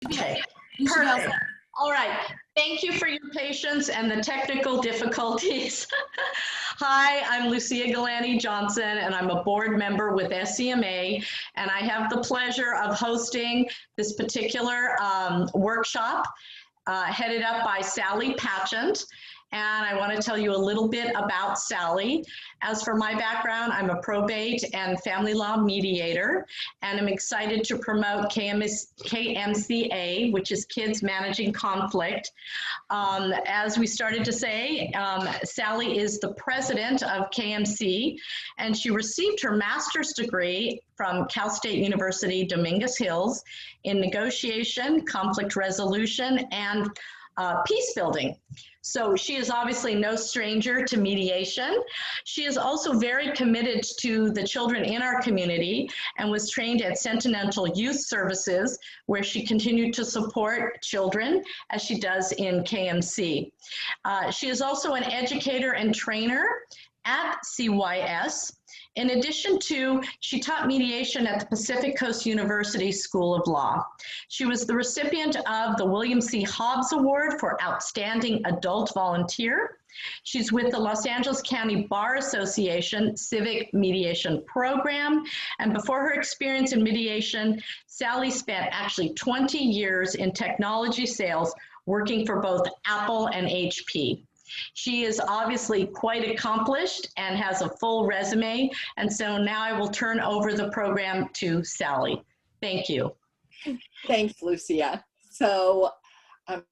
Okay, perfect. All right. Thank you for your patience and the technical difficulties. Hi, I'm Lucia Galani Johnson, and I'm a board member with SCMA, and I have the pleasure of hosting this particular workshop headed up by Sally Patchant. And I want to tell you a little bit about Sally. As for my background, I'm a probate and family law mediator, and I'm excited to promote KMCA, which is Kids Managing Conflict. As we started to say, Sally is the president of KMC, and she received her master's degree from Cal State University, Dominguez Hills in negotiation, conflict resolution, and peace building. So she is obviously no stranger to mediation. She is also very committed to the children in our community and was trained at Sentinel Youth Services, where she continued to support children as she does in KMC. She is also an educator and trainer at CYS. In addition to, she taught mediation at the Pacific Coast University School of Law. She was the recipient of the William C. Hobbs Award for Outstanding Adult Volunteer. She's with the Los Angeles County Bar Association Civic Mediation Program. And before her experience in mediation, Sally spent actually 20 years in technology sales, working for both Apple and HP. She is obviously quite accomplished and has a full resume. And so now I will turn over the program to Sally. Thank you. Thanks, Lucia. So I'm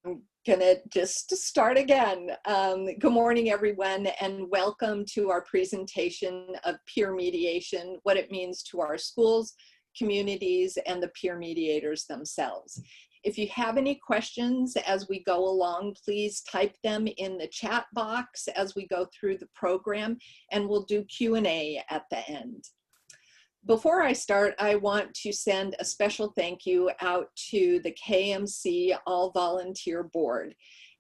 gonna just start again. Good morning, everyone, and welcome to our presentation of peer mediation, what it means to our schools, communities, and the peer mediators themselves. If you have any questions as we go along, please type them in the chat box as we go through the program, and we'll do Q&A at the end. Before I start, I want to send a special thank you out to the KMC All Volunteer Board.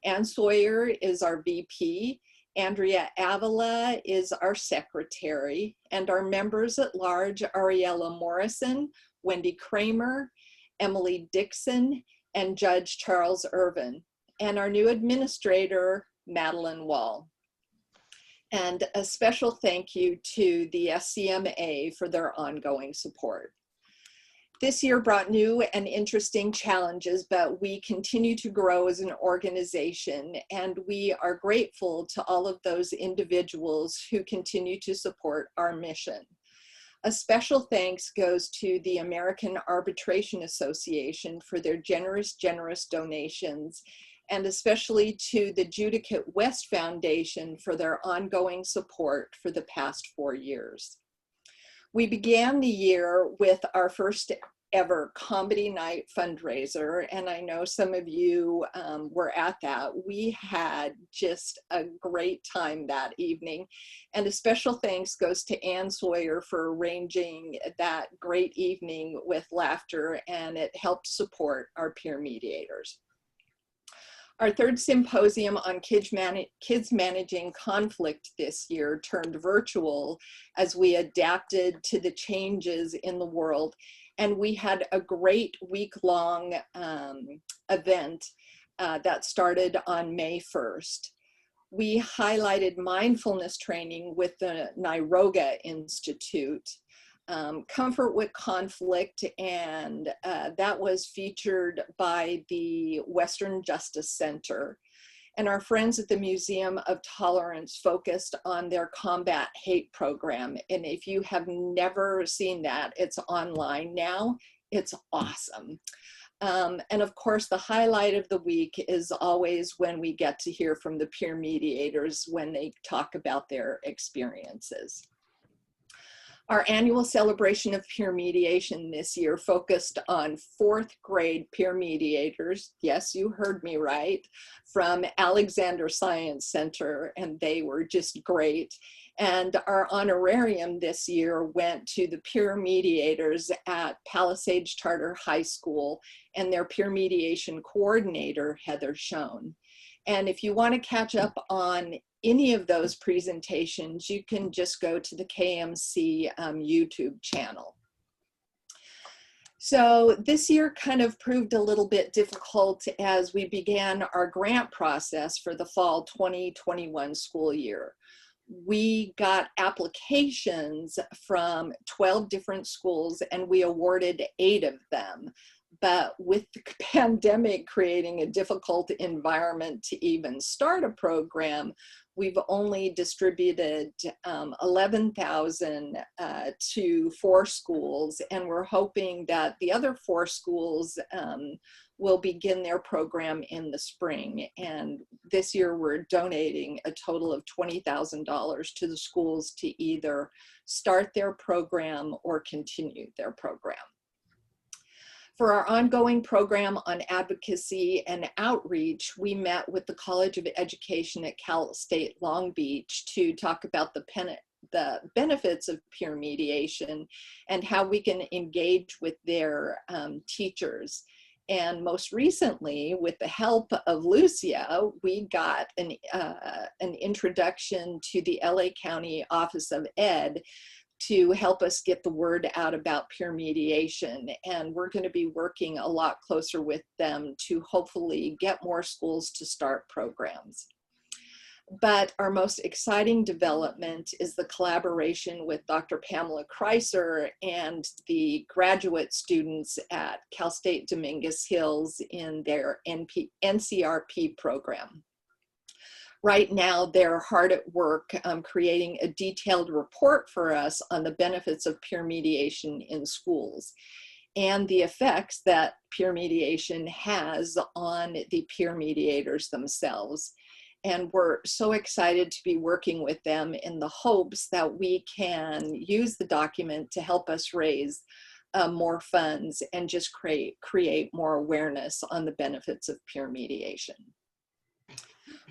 Ann Sawyer is our VP, Andrea Avila is our secretary, and our members at large, Ariella Morrison, Wendy Kramer, Emily Dixon, and Judge Charles Irvin, and our new administrator, Madeline Wall. And a special thank you to the SCMA for their ongoing support. This year brought new and interesting challenges, but we continue to grow as an organization, and we are grateful to all of those individuals who continue to support our mission. A special thanks goes to the American Arbitration Association for their generous donations, and especially to the Judicate West Foundation for their ongoing support for the past 4 years. We began the year with our first ever comedy night fundraiser, and I know some of you were at that. We had just a great time that evening, and a special thanks goes to Ann Sawyer for arranging that great evening with laughter, and it helped support our peer mediators. Our third symposium on kids managing conflict this year turned virtual as we adapted to the changes in the world. And we had a great week-long event that started on May 1st. We highlighted mindfulness training with the Niroga Institute, comfort with conflict, and that was featured by the Western Justice Center. And our friends at the Museum of Tolerance focused on their Combat Hate program. And if you have never seen that, it's online now. It's awesome. And of course, the highlight of the week is always when we get to hear from the peer mediators when they talk about their experiences. Our annual celebration of peer mediation this year focused on 4th grade peer mediators. Yes, you heard me right, from Alexander Science Center, and they were just great. And our honorarium this year went to the peer mediators at Palisades Charter High School and their peer mediation coordinator, Heather Schoen. And if you want to catch up on any of those presentations, you can just go to the KMC YouTube channel. So this year kind of proved a little bit difficult as we began our grant process for the fall 2021 school year. We got applications from 12 different schools and we awarded 8 of them. But with the pandemic creating a difficult environment to even start a program, we've only distributed 11,000 to 4 schools, and we're hoping that the other 4 schools will begin their program in the spring. And this year we're donating a total of $20,000 to the schools to either start their program or continue their program. For our ongoing program on advocacy and outreach, we met with the College of Education at Cal State Long Beach to talk about the benefits of peer mediation and how we can engage with their teachers. And most recently, with the help of Lucia, we got an introduction to the LA County Office of Ed to help us get the word out about peer mediation. And we're going to be working a lot closer with them to hopefully get more schools to start programs. But our most exciting development is the collaboration with Dr. Pamela Kreiser and the graduate students at Cal State Dominguez Hills in their NCRP program. Right now, they're hard at work creating a detailed report for us on the benefits of peer mediation in schools and the effects that peer mediation has on the peer mediators themselves. And we're so excited to be working with them in the hopes that we can use the document to help us raise more funds and just create more awareness on the benefits of peer mediation.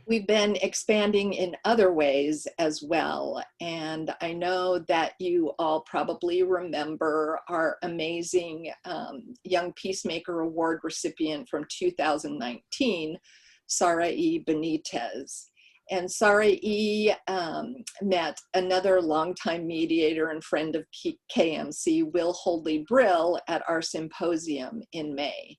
We've been expanding in other ways as well. And I know that you all probably remember our amazing Young Peacemaker Award recipient from 2019, Sara E. Benitez. And Sara E. met another longtime mediator and friend of KMC, Will Holdley Brill, at our symposium in May.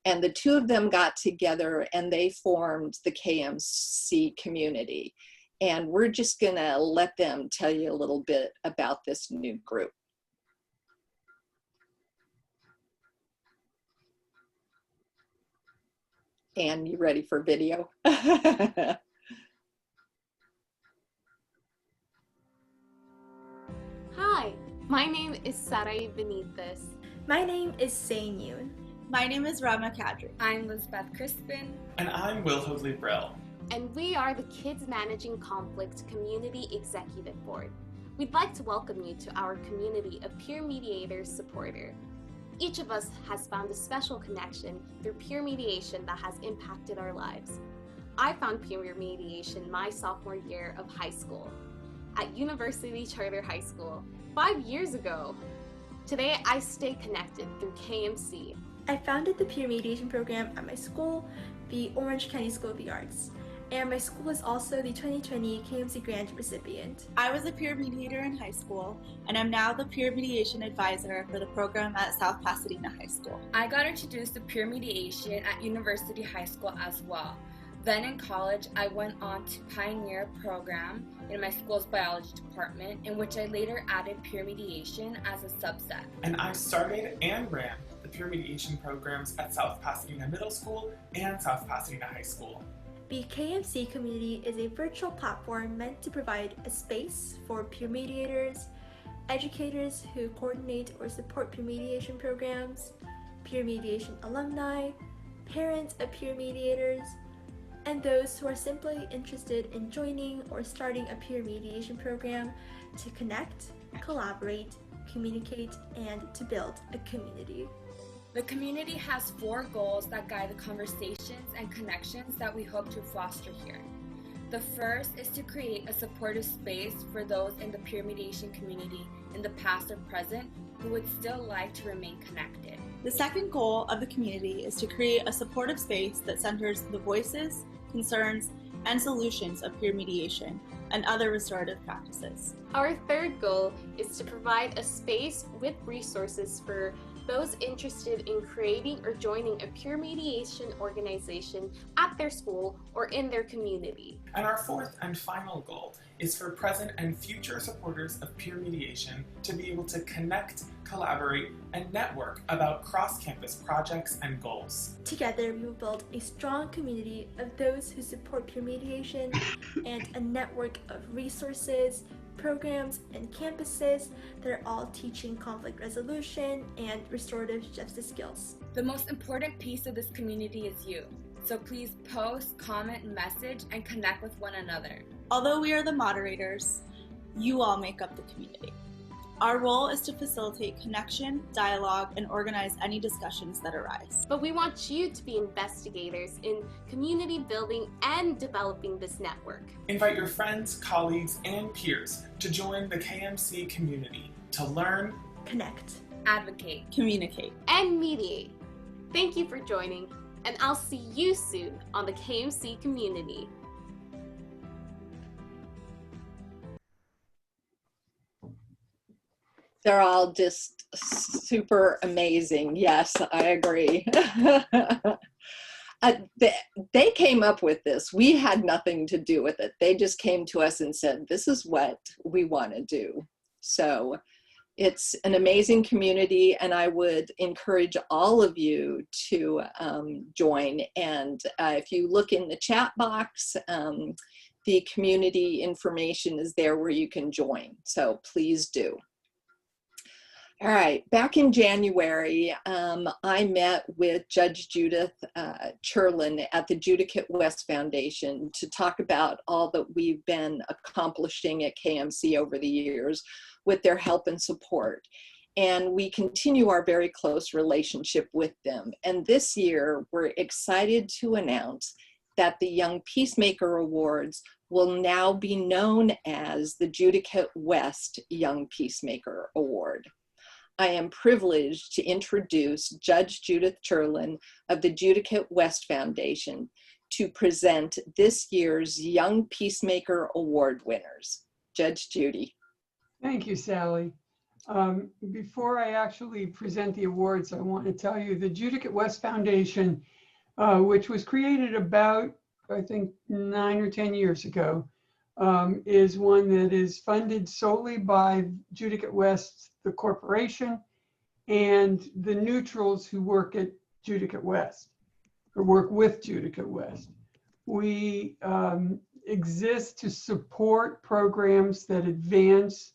And the two of them got together and they formed the KMC community. And we're just gonna let them tell you a little bit about this new group. Anne, you ready for video? Hi, my name is Sarai Benitez. My name is Sain Yoon. My name is Rama Kadri. I'm Lisbeth Crispin. And I'm Will Hoadley Brill. And we are the Kids Managing Conflict Community Executive Board. We'd like to welcome you to our community of peer mediators supporter. Each of us has found a special connection through peer mediation that has impacted our lives. I found peer mediation my sophomore year of high school at University Charter High School 5 years ago. Today, I stay connected through KMC. I founded the peer mediation program at my school, the Orange County School of the Arts, and my school is also the 2020 KMC grant recipient. I was a peer mediator in high school, and I'm now the peer mediation advisor for the program at South Pasadena High School. I got introduced to peer mediation at University High School as well. Then in college, I went on to pioneer a program in my school's biology department, in which I later added peer mediation as a subset. And I started and ran the peer mediation programs at South Pasadena Middle School and South Pasadena High School. The KMC community is a virtual platform meant to provide a space for peer mediators, educators who coordinate or support peer mediation programs, peer mediation alumni, parents of peer mediators, and those who are simply interested in joining or starting a peer mediation program to connect, collaborate, communicate, and to build a community. The community has 4 goals that guide the conversations and connections that we hope to foster here. The first is to create a supportive space for those in the peer mediation community in the past or present who would still like to remain connected. The second goal of the community is to create a supportive space that centers the voices, concerns, and solutions of peer mediation and other restorative practices. Our third goal is to provide a space with resources for those interested in creating or joining a peer mediation organization at their school or in their community. And our fourth and final goal is for present and future supporters of peer mediation to be able to connect, collaborate, and network about cross-campus projects and goals. Together, we will build a strong community of those who support peer mediation and a network of resources, programs, and campuses that are all teaching conflict resolution and restorative justice skills. The most important piece of this community is you. So please post, comment, message, and connect with one another. Although we are the moderators, you all make up the community. Our role is to facilitate connection, dialogue, and organize any discussions that arise. But we want you to be investigators in community building and developing this network. Invite your friends, colleagues, and peers to join the KMC community to learn, Connect, Advocate, communicate, and mediate. Thank you for joining, and I'll see you soon on the KMC community. They're all just super amazing. Yes, I agree. They came up with this. We had nothing to do with it. They just came to us and said, this is what we want to do. So it's an amazing community, and I would encourage all of you to join. And if you look in the chat box, the community information is there where you can join. So please do. All right, back in January, I met with Judge Judith Cherlin at the Judicate West Foundation to talk about all that we've been accomplishing at KMC over the years with their help and support. And we continue our very close relationship with them. And this year, we're excited to announce that the Young Peacemaker Awards will now be known as the Judicate West Young Peacemaker Award. I am privileged to introduce Judge Judith Cherlin of the Judicate West Foundation to present this year's Young Peacemaker Award winners. Judge Judy. Thank you, Sally. Before I actually present the awards, I want to tell you the Judicate West Foundation, which was created about, I think, 9 or 10 years ago, is one that is funded solely by Judicate West, the corporation, and the neutrals who work at Judicate West, or work with Judicate West. We exist to support programs that advance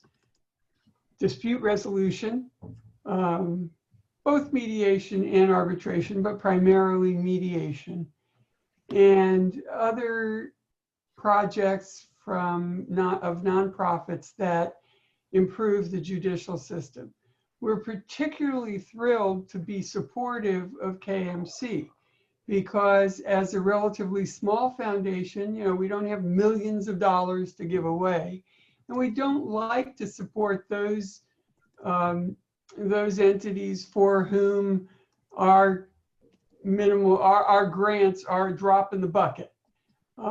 dispute resolution, both mediation and arbitration, but primarily mediation, and other projects of nonprofits that improve the judicial system. We're particularly thrilled to be supportive of KMC because as a relatively small foundation, you know, we don't have millions of dollars to give away, and we don't like to support those entities for whom our grants are a drop in the bucket.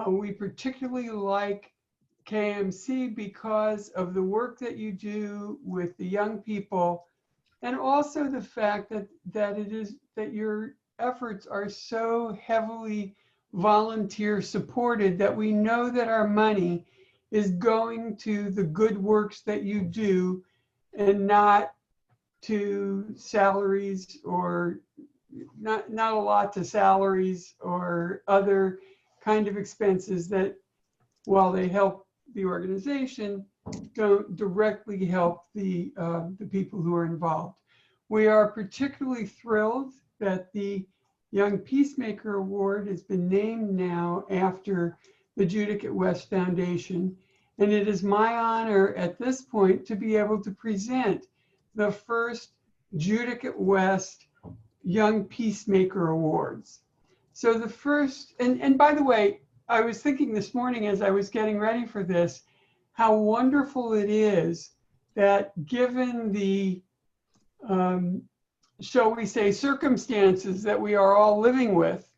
We particularly like KMC because of the work that you do with the young people, and also the fact that your efforts are so heavily volunteer supported that we know that our money is going to the good works that you do and not to salaries, or not a lot to salaries or other kind of expenses that, while they help the organization, don't directly help the people who are involved. We are particularly thrilled that the Young Peacemaker Award has been named now after the Judicate West Foundation, and it is my honor at this point to be able to present the first Judicate West Young Peacemaker Awards. So the first, and by the way, I was thinking this morning as I was getting ready for this, how wonderful it is that given the, shall we say, circumstances that we are all living with,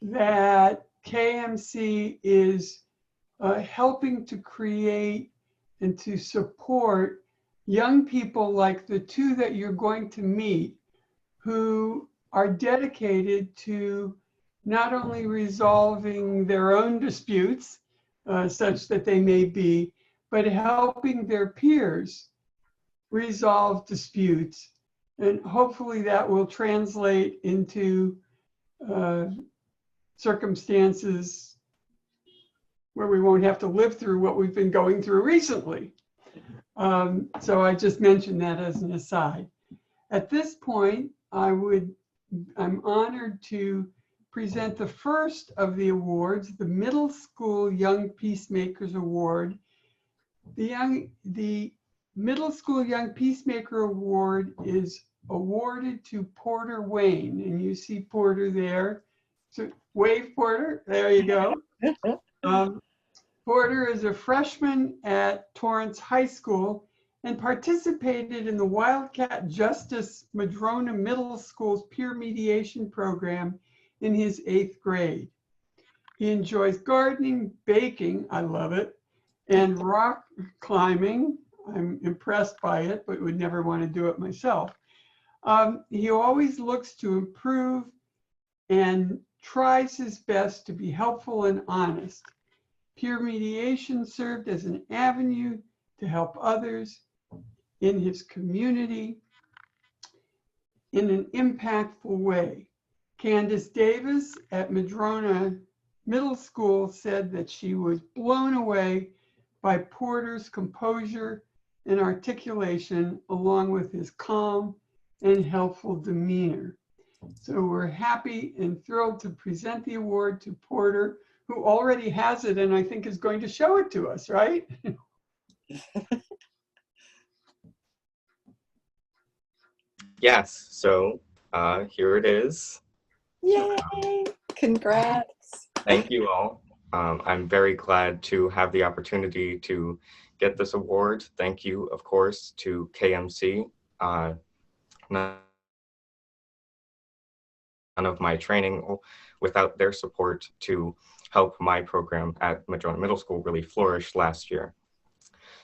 that KMC is helping to create and to support young people like the two that you're going to meet, who are dedicated to not only resolving their own disputes, such that they may be, but helping their peers resolve disputes. And hopefully that will translate into circumstances where we won't have to live through what we've been going through recently. So I just mentioned that as an aside. At this point, I'm honored to present the first of the awards, the Middle School Young Peacemakers Award. The Middle School Young Peacemaker Award is awarded to Porter Wayne, and you see Porter there. So wave, Porter, there you go. Porter is a freshman at Torrance High School and participated in the Wildcat Justice Madrona Middle School's peer mediation program in his 8th grade. He enjoys gardening, baking, I love it, and rock climbing. I'm impressed by it, but would never want to do it myself. He always looks to improve and tries his best to be helpful and honest. Peer mediation served as an avenue to help others in his community in an impactful way. Candace Davis at Madrona Middle School said that she was blown away by Porter's composure and articulation, along with his calm and helpful demeanor. So we're happy and thrilled to present the award to Porter, who already has it and I think is going to show it to us, right? Yes, so here it is. Yay! Congrats. Thank you all. I'm very glad to have the opportunity to get this award. Thank you, of course, to KMC. None of my training without their support to help my program at Madrona Middle School really flourish last year.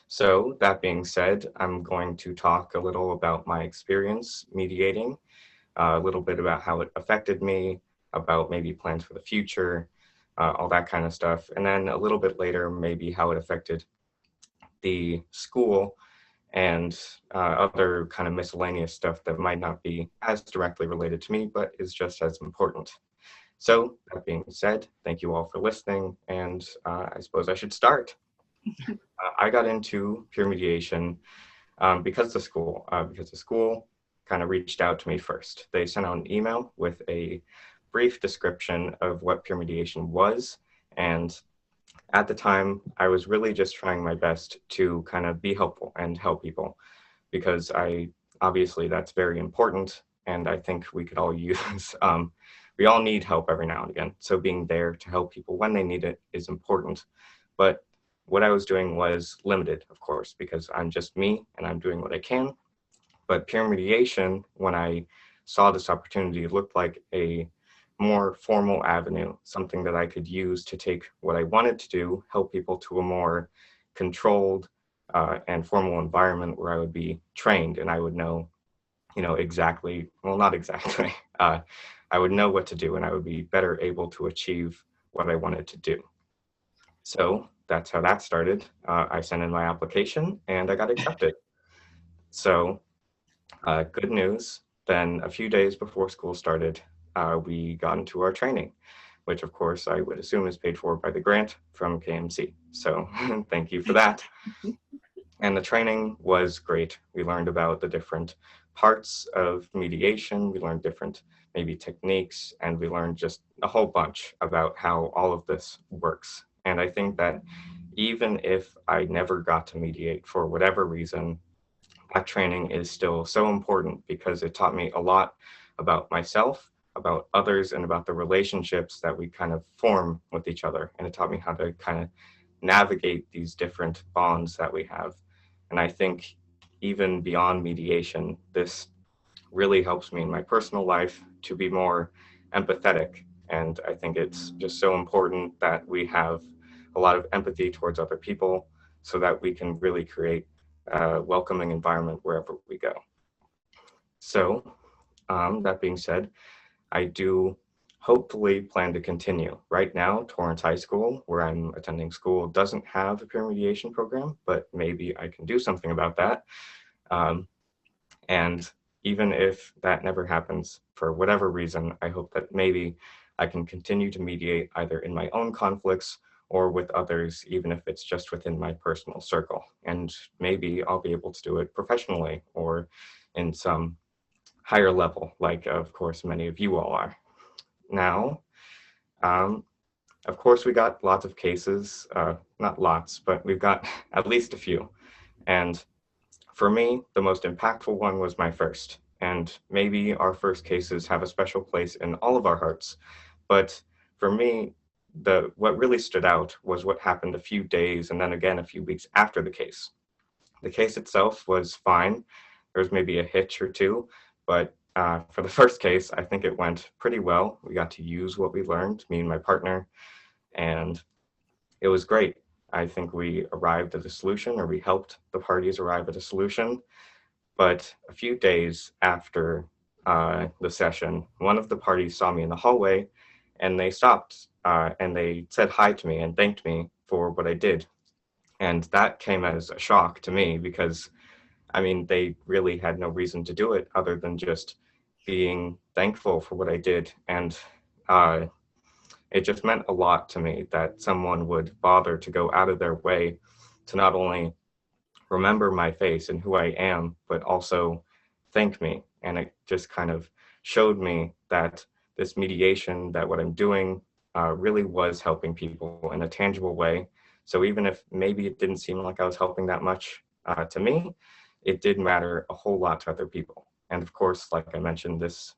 So that being said, I'm going to talk a little about my experience mediating, a little bit about how it affected me, about maybe plans for the future, all that kind of stuff. And then a little bit later, maybe how it affected the school and other kind of miscellaneous stuff that might not be as directly related to me, but is just as important. So that being said, thank you all for listening. And I suppose I should start. I got into peer mediation because the school kind of reached out to me first. They sent out an email with a brief description of what peer mediation was. And at the time, I was really just trying my best to kind of be helpful and help people, because obviously that's very important. And I think we could all use, we all need help every now and again. So being there to help people when they need it is important. But what I was doing was limited, of course, because I'm just me and I'm doing what I can. But peer mediation, when I saw this opportunity, looked like a more formal avenue, something that I could use to take what I wanted to do, help people to a more controlled and formal environment where I would be trained and I would know, exactly, well, not exactly, I would know what to do and I would be better able to achieve what I wanted to do. So that's how that started. I sent in my application and I got accepted. So good news. Then a few days before school started, we got into our training, which of course I would assume is paid for by the grant from KMC. So thank you for that. And the training was great. We learned about the different parts of mediation. We learned different maybe techniques, and we learned just a whole bunch about how all of this works. And I think that even if I never got to mediate for whatever reason, that training is still so important because it taught me a lot about myself, about others, and about the relationships that we kind of form with each other. And it taught me how to kind of navigate these different bonds that we have. And I think even beyond mediation, this really helps me in my personal life to be more empathetic. And I think it's just so important that we have a lot of empathy towards other people so that we can really create a welcoming environment wherever we go. So That being said, I do hopefully plan to continue. Right now, Torrance High School, where I'm attending school, doesn't have a peer mediation program, but maybe I can do something about that. And even if that never happens, for whatever reason, I hope that maybe I can continue to mediate either in my own conflicts or with others, even if it's just within my personal circle. And maybe I'll be able to do it professionally or in some higher level, like of course many of you all are. Now, of course we got lots of cases, not lots, but we've got at least a few. And for me, the most impactful one was my first. And maybe our first cases have a special place in all of our hearts. But for me, what really stood out was what happened a few days and then again a few weeks after the case. The case itself was fine. There was maybe a hitch or two, but for the first case, I think it went pretty well. We got to use what we learned, me and my partner, and it was great. I think we arrived at a solution, or we helped the parties arrive at a solution. But a few days after the session, one of the parties saw me in the hallway and they stopped and they said hi to me and thanked me for what I did. And that came as a shock to me because, I mean, they really had no reason to do it other than just being thankful for what I did. And it just meant a lot to me that someone would bother to go out of their way to not only remember my face and who I am, but also thank me. And it just kind of showed me that this mediation, that what I'm doing really was helping people in a tangible way. So even if maybe it didn't seem like I was helping that much to me, it did matter a whole lot to other people. And of course, like I mentioned, the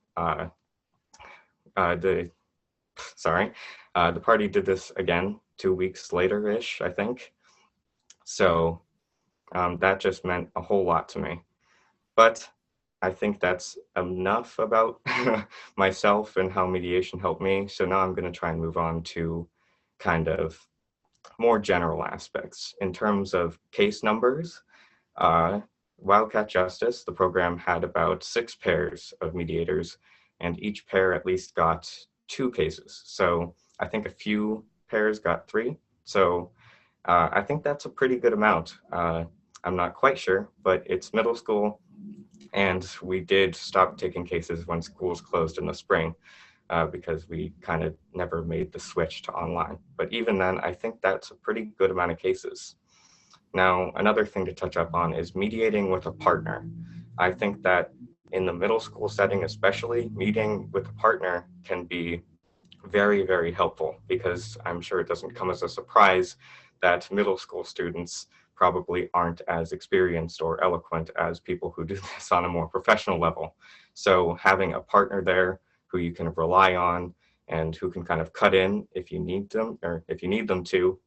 party did this again 2 weeks later-ish, I think. So that just meant a whole lot to me. But I think that's enough about myself and how mediation helped me. So now I'm going to try and move on to kind of more general aspects. In terms of case numbers, Wildcat Justice, the program had about 6 pairs of mediators, and each pair at least got 2 cases. So I think a few pairs got 3. So I think that's a pretty good amount. I'm not quite sure, but it's middle school, and we did stop taking cases when schools closed in the spring because we kind of never made the switch to online. But even then, I think that's a pretty good amount of cases. Now, another thing to touch up on is mediating with a partner. I think that in the middle school setting especially, meeting with a partner can be very, very helpful because I'm sure it doesn't come as a surprise that middle school students probably aren't as experienced or eloquent as people who do this on a more professional level. So having a partner there who you can rely on and who can kind of cut in if you need them, or if you need them to,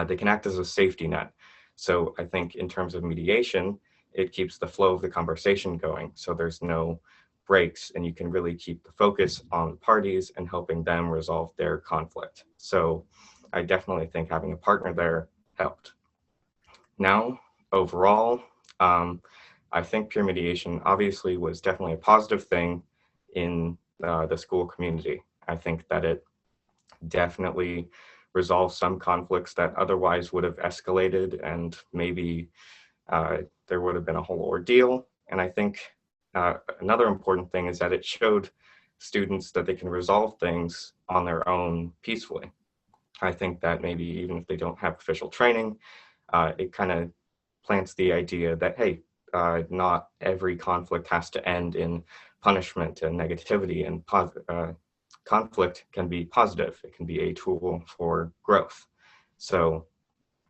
they can act as a safety net. So I think in terms of mediation, it keeps the flow of the conversation going. So there's no breaks and you can really keep the focus on parties and helping them resolve their conflict. So I definitely think having a partner there helped. Now, overall, I think peer mediation obviously was definitely a positive thing in the school community. I think that it definitely resolved some conflicts that otherwise would have escalated and maybe there would have been a whole ordeal. And I think another important thing is that it showed students that they can resolve things on their own peacefully. I think that maybe even if they don't have official training, it kind of plants the idea that, hey, not every conflict has to end in punishment and negativity, and conflict can be positive. It can be a tool for growth. So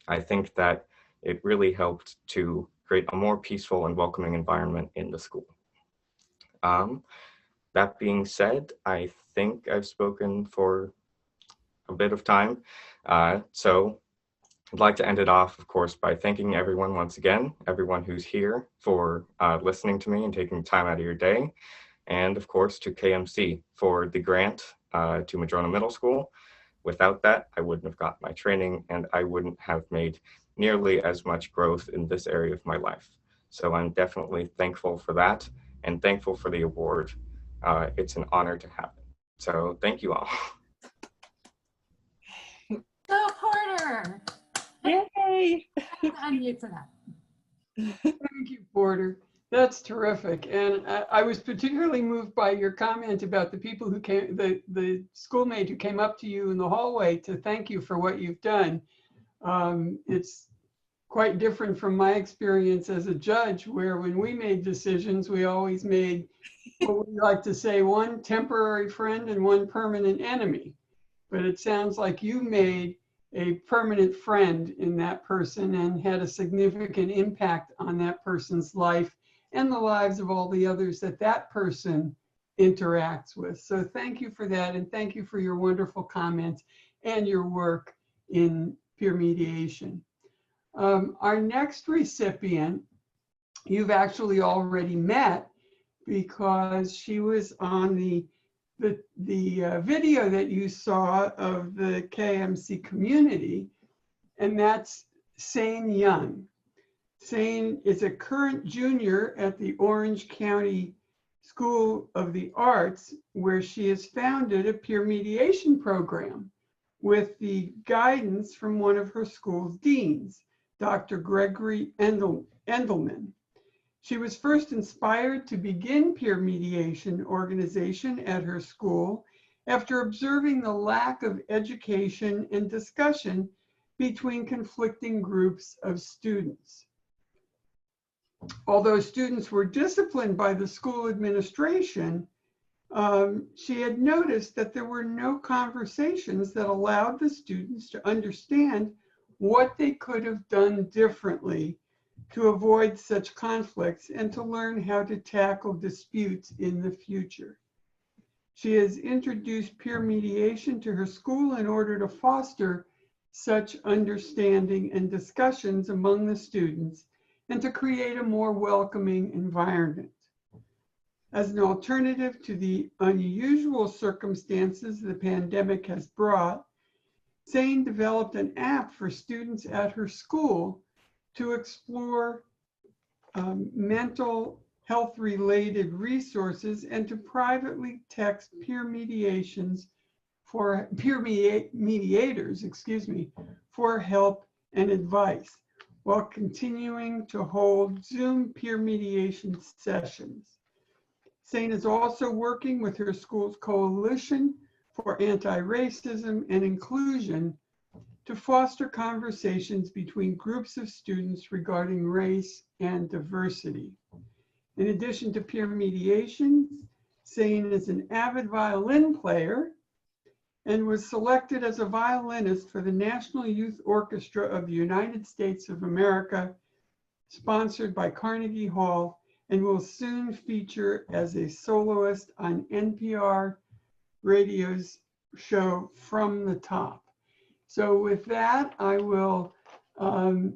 I think that it really helped to create a more peaceful and welcoming environment in the school. That being said, I think I've spoken for a bit of time. So I'd like to end it off, of course, by thanking everyone once again, everyone who's here for listening to me and taking time out of your day. And of course, to KMC for the grant to Madrona Middle School. Without that, I wouldn't have got my training and I wouldn't have made nearly as much growth in this area of my life. So I'm definitely thankful for that. and thankful for the award. It's an honor to have it. So thank you all. Go Porter! Yay! Unmute for that. Thank you, Porter. That's terrific. And I was particularly moved by your comment about the people who came, the schoolmate who came up to you in the hallway to thank you for what you've done. It's quite different from my experience as a judge, where when we made decisions, we always made what we like to say, one temporary friend and one permanent enemy. But it sounds like you made a permanent friend in that person and had a significant impact on that person's life and the lives of all the others that that person interacts with. So thank you for that, and thank you for your wonderful comments and your work in peer mediation. Our next recipient, you've actually already met because she was on the video that you saw of the KMC community, and that's Sane Young. Sane is a current junior at the Orange County School of the Arts, where she has founded a peer mediation program with the guidance from one of her school's deans, Dr. Gregory Endelman. She was first inspired to begin peer mediation organization at her school after observing the lack of education and discussion between conflicting groups of students. Although students were disciplined by the school administration, she had noticed that there were no conversations that allowed the students to understand what they could have done differently to avoid such conflicts and to learn how to tackle disputes in the future. She has introduced peer mediation to her school in order to foster such understanding and discussions among the students and to create a more welcoming environment. As an alternative to the unusual circumstances the pandemic has brought, Sane developed an app for students at her school to explore mental health-related resources and to privately text peer mediators, for help and advice, while continuing to hold Zoom peer mediation sessions. Sane is also working with her school's Coalition for Anti-Racism and Inclusion to foster conversations between groups of students regarding race and diversity. In addition to peer mediation, Sane is an avid violin player and was selected as a violinist for the National Youth Orchestra of the United States of America, sponsored by Carnegie Hall, and will soon feature as a soloist on NPR radio's show From the Top. So with that, I will, I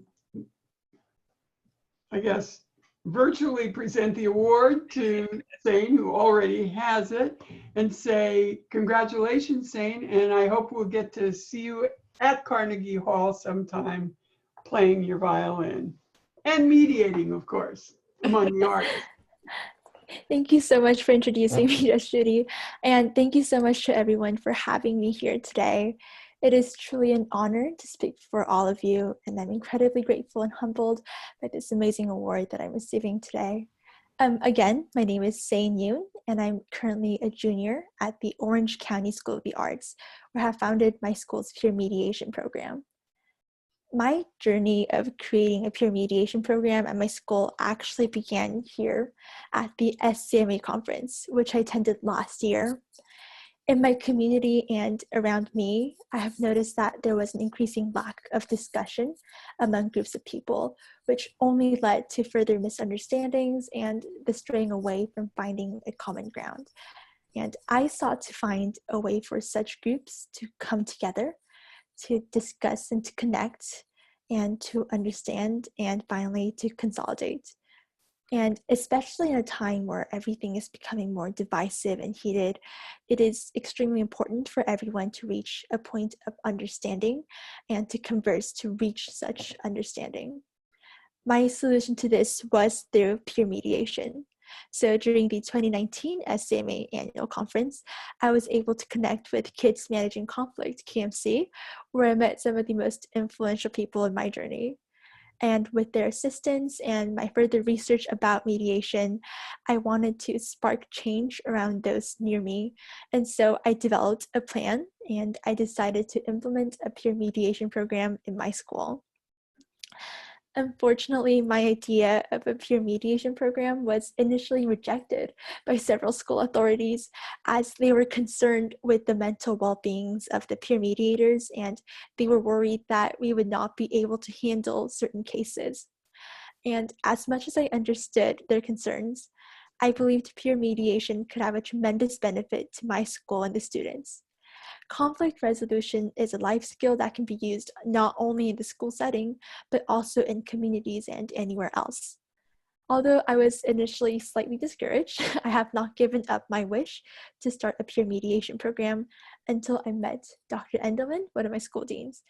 guess, virtually present the award to Sane, who already has it, and say, congratulations, Sane, and I hope we'll get to see you at Carnegie Hall sometime playing your violin and mediating, of course, among the artists. Thank you so much for introducing me, Judge Judy, and thank you so much to everyone for having me here today. It is truly an honor to speak for all of you, and I'm incredibly grateful and humbled by this amazing award that I'm receiving today. Again, my name is Sane Yoon, and I'm currently a junior at the Orange County School of the Arts, where I have founded my school's peer mediation program. My journey of creating a peer mediation program at my school actually began here at the SCMA conference, which I attended last year. In my community and around me, I have noticed that there was an increasing lack of discussion among groups of people, which only led to further misunderstandings and the straying away from finding a common ground. And I sought to find a way for such groups to come together, to discuss and to connect, and to understand, and finally to consolidate. And especially in a time where everything is becoming more divisive and heated, it is extremely important for everyone to reach a point of understanding and to converse to reach such understanding. My solution to this was through peer mediation. So during the 2019 SCMA annual conference, I was able to connect with Kids Managing Conflict, KMC, where I met some of the most influential people in my journey. And with their assistance and my further research about mediation, I wanted to spark change around those near me. And so I developed a plan and I decided to implement a peer mediation program in my school. Unfortunately, my idea of a peer mediation program was initially rejected by several school authorities as they were concerned with the mental well-beings of the peer mediators, and they were worried that we would not be able to handle certain cases. And as much as I understood their concerns, I believed peer mediation could have a tremendous benefit to my school and the students. Conflict resolution is a life skill that can be used not only in the school setting, but also in communities and anywhere else. Although I was initially slightly discouraged, I have not given up my wish to start a peer mediation program until I met Dr. Endelman, one of my school deans.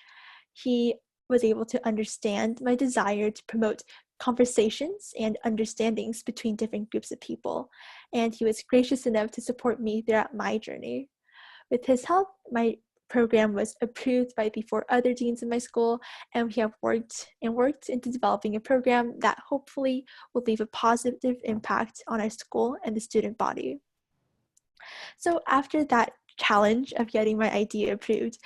He was able to understand my desire to promote conversations and understandings between different groups of people, and he was gracious enough to support me throughout my journey. With his help, my program was approved by the 4 other deans in my school, and we have worked into developing a program that hopefully will leave a positive impact on our school and the student body. So after that challenge of getting my idea approved,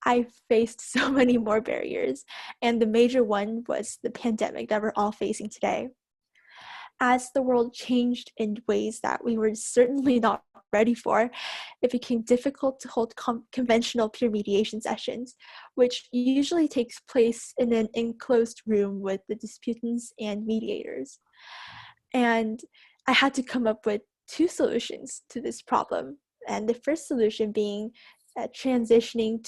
I faced so many more barriers, and the major one was the pandemic that we're all facing today. As the world changed in ways that we were certainly not ready for, it became difficult to hold conventional peer mediation sessions, which usually takes place in an enclosed room with the disputants and mediators. And I had to come up with 2 solutions to this problem. And the first solution being transitioning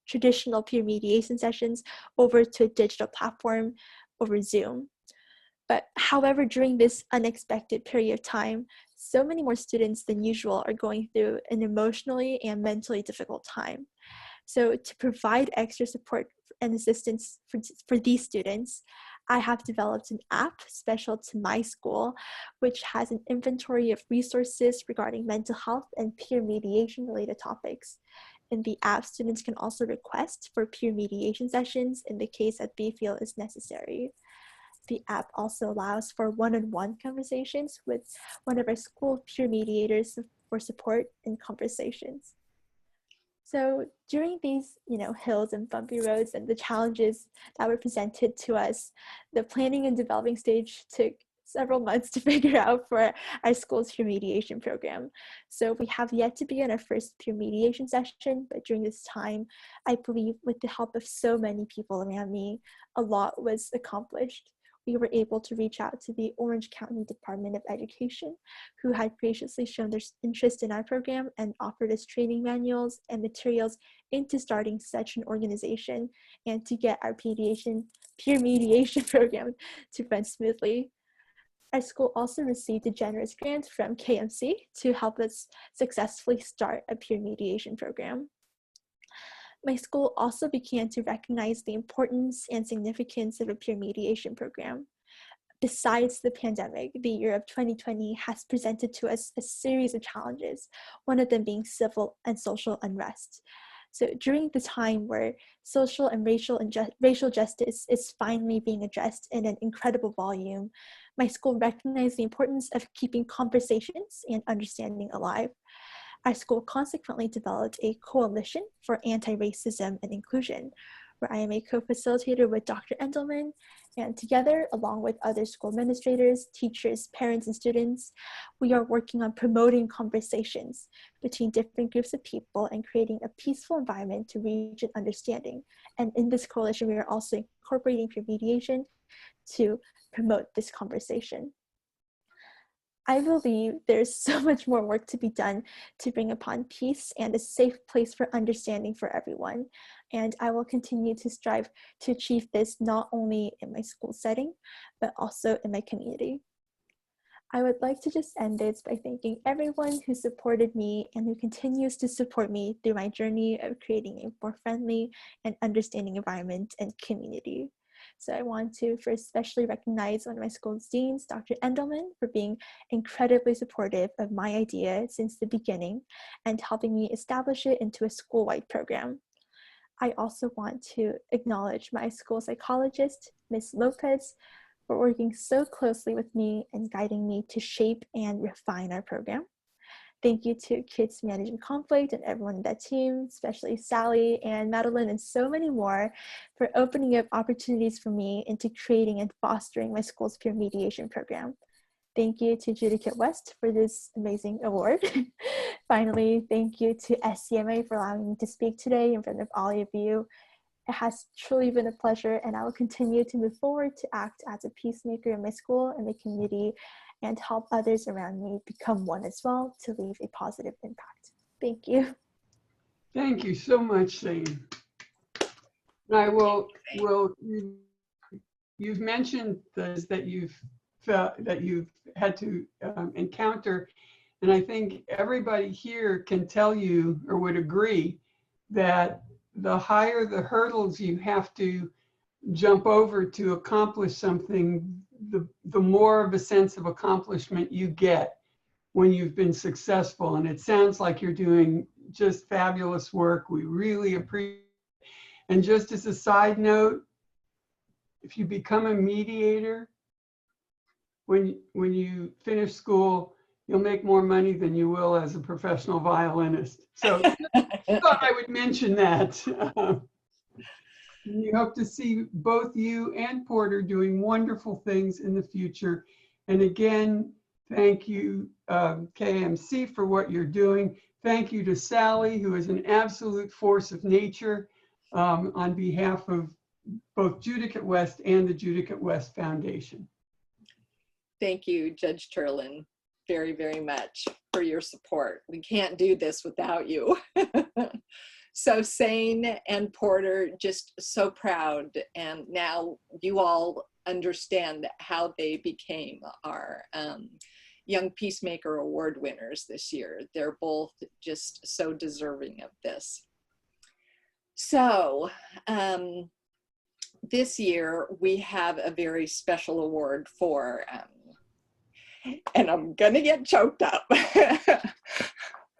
traditional peer mediation sessions over to a digital platform over Zoom. But however, during this unexpected period of time, so many more students than usual are going through an emotionally and mentally difficult time. So to provide extra support and assistance for these students, I have developed an app special to my school, which has an inventory of resources regarding mental health and peer mediation related topics. In the app, students can also request for peer mediation sessions in the case that they feel is necessary. The app also allows for one-on-one conversations with one of our school peer mediators for support in conversations. So during these, hills and bumpy roads and the challenges that were presented to us, the planning and developing stage took several months to figure out for our school's peer mediation program. So we have yet to begin our first peer mediation session, but during this time, I believe with the help of so many people around me, a lot was accomplished. We were able to reach out to the Orange County Department of Education, who had graciously shown their interest in our program and offered us training manuals and materials into starting such an organization and to get our peer mediation program to run smoothly. Our school also received a generous grant from KMC to help us successfully start a peer mediation program. My school also began to recognize the importance and significance of a peer mediation program. Besides the pandemic, the year of 2020 has presented to us a series of challenges, one of them being civil and social unrest. So during the time where social and racial justice is finally being addressed in an incredible volume, my school recognized the importance of keeping conversations and understanding alive. Our school consequently developed a coalition for anti-racism and inclusion, where I am a co-facilitator with Dr. Endelman, and together, along with other school administrators, teachers, parents, and students, we are working on promoting conversations between different groups of people and creating a peaceful environment to reach an understanding. And in this coalition, we are also incorporating peer mediation to promote this conversation. I believe there's so much more work to be done to bring upon peace and a safe place for understanding for everyone. And I will continue to strive to achieve this not only in my school setting, but also in my community. I would like to just end this by thanking everyone who supported me and who continues to support me through my journey of creating a more friendly and understanding environment and community. So I want to first especially recognize one of my school's deans, Dr. Endelman, for being incredibly supportive of my idea since the beginning and helping me establish it into a school-wide program. I also want to acknowledge my school psychologist, Ms. Lopez, for working so closely with me and guiding me to shape and refine our program. Thank you to Kids Managing Conflict and everyone in that team, especially Sally and Madeline and so many more, for opening up opportunities for me into creating and fostering my school's peer mediation program. Thank you to Judicate West for this amazing award. Finally, thank you to SCMA for allowing me to speak today in front of all of you. It has truly been a pleasure, and I will continue to move forward to act as a peacemaker in my school and the community and help others around me become one as well to leave a positive impact. Thank you. Thank you so much, Zane. I you've mentioned those that you've had to encounter, and I think everybody here can tell you or would agree that the higher the hurdles you have to jump over to accomplish something, the more of a sense of accomplishment you get when you've been successful. And it sounds like you're doing just fabulous work. We really appreciate it. And just as a side note, if you become a mediator, when you finish school, you'll make more money than you will as a professional violinist. So I thought I would mention that. We hope to see both you and Porter doing wonderful things in the future. And again, thank you, KMC, for what you're doing. Thank you to Sally, who is an absolute force of nature on behalf of both Judicate West and the Judicate West Foundation. Thank you, Judge Turlin, very, very much for your support. We can't do this without you. So Sane and Porter, just so proud. And now you all understand how they became our Young Peacemaker Award winners this year. They're both just so deserving of this. So this year we have a very special award for, and I'm gonna get choked up,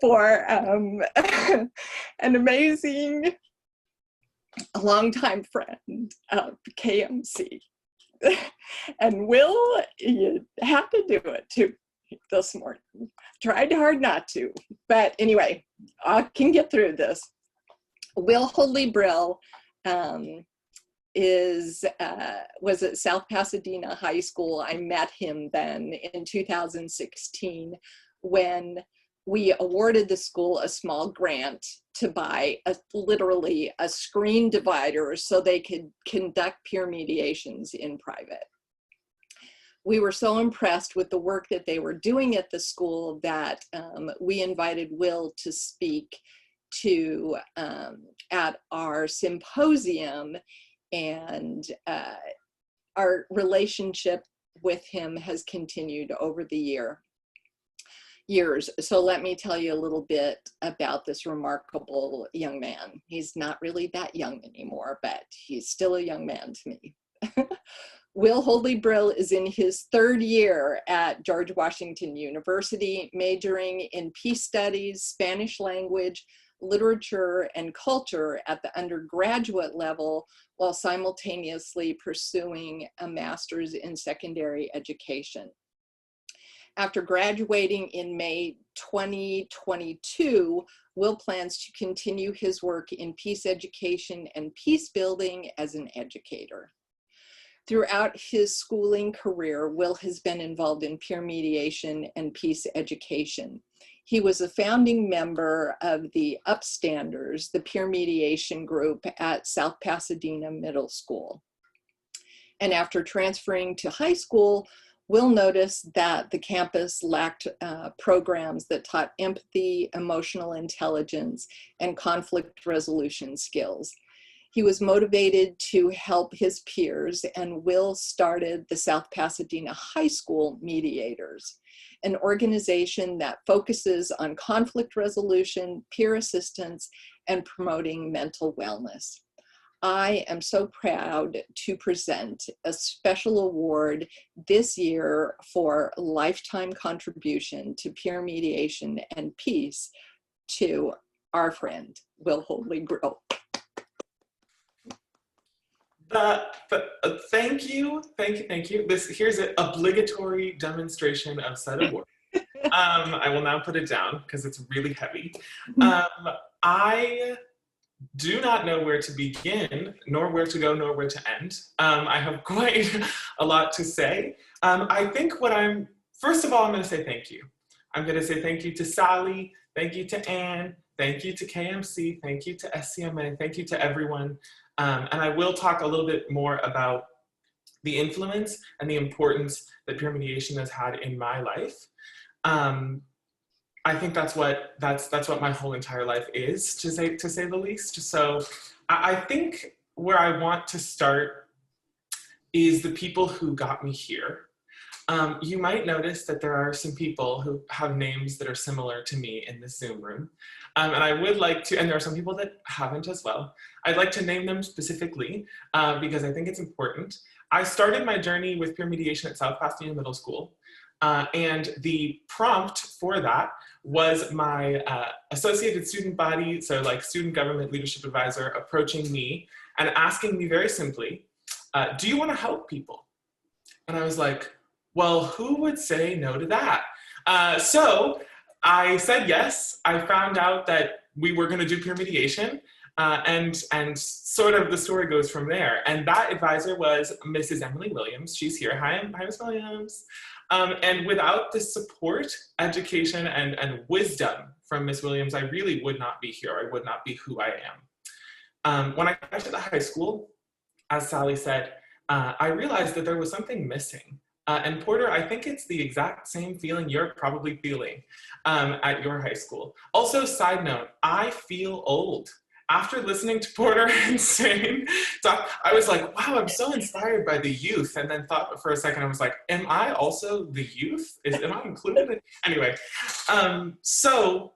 for an amazing longtime friend of KMC. And Will, you have to do it too this morning. Tried hard not to, but anyway, I can get through this. Will Hoadley Brill was at South Pasadena High School. I met him then in 2016 when we awarded the school a small grant to buy literally a screen divider so they could conduct peer mediations in private. We were so impressed with the work that they were doing at the school that we invited Will to speak to at our symposium, and our relationship with him has continued over the years. So let me tell you a little bit about this remarkable young man. He's not really that young anymore, but he's still a young man to me. Will Hoadley Brill is in his third year at George Washington University, majoring in peace studies, Spanish language, literature, and culture at the undergraduate level, while simultaneously pursuing a master's in secondary education. After graduating in May 2022, Will plans to continue his work in peace education and peace building as an educator. Throughout his schooling career, Will has been involved in peer mediation and peace education. He was a founding member of the Upstanders, the peer mediation group at South Pasadena Middle School. And after transferring to high school, Will noticed that the campus lacked programs that taught empathy, emotional intelligence, and conflict resolution skills. He was motivated to help his peers, and Will started the South Pasadena High School Mediators, an organization that focuses on conflict resolution, peer assistance, and promoting mental wellness. I am so proud to present a special award this year for lifetime contribution to peer mediation and peace to our friend, Will Holdley Brill. Thank you. Here's an obligatory demonstration of said award. I will now put it down because it's really heavy. I do not know where to begin, nor where to go, nor where to end. I have quite a lot to say. I think first of all, I'm going to say thank you. I'm going to say thank you to Sally, thank you to Anne, thank you to KMC, thank you to SCMA, thank you to everyone. And I will talk a little bit more about the influence and the importance that peer mediation has had in my life. I think that's what my whole entire life is, to say the least. So I think where I want to start is the people who got me here. You might notice that there are some people who have names that are similar to me in this Zoom room. And I would like to, and there are some people that haven't as well. I'd like to name them specifically because I think it's important. I started my journey with peer mediation at South Pasadena Middle School. And the prompt for that was my associated student body, so like student government leadership advisor, approaching me and asking me very simply, do you want to help people? And I was like, well, who would say no to that? So I said yes. I found out that we were going to do peer mediation, and sort of the story goes from there. And that advisor was Mrs. Emily Williams. She's here. Hi, Ms. Williams. And without the support, education, and wisdom from Ms. Williams, I really would not be here. I would not be who I am. When I got to the high school, as Sally said, I realized that there was something missing. And Porter, I think it's the exact same feeling you're probably feeling at your high school. Also, side note, I feel old. After listening to Porter and Sane talk, I was like, wow, I'm so inspired by the youth. And then thought for a second, I was like, am I also the youth? Am I included? Anyway, so